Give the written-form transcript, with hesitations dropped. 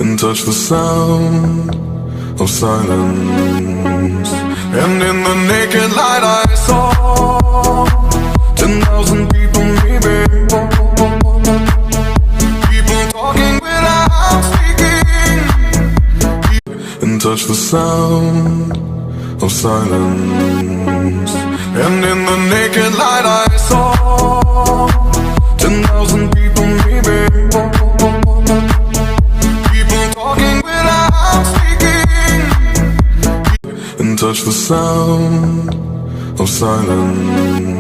and touch the sound of silence. And in the naked light I saw 10,000 people maybe, people talking without speaking, and touch the sound of silence. And in the naked light I saw 10,000 people maybe, people talking without speaking, and touch the sound of silence.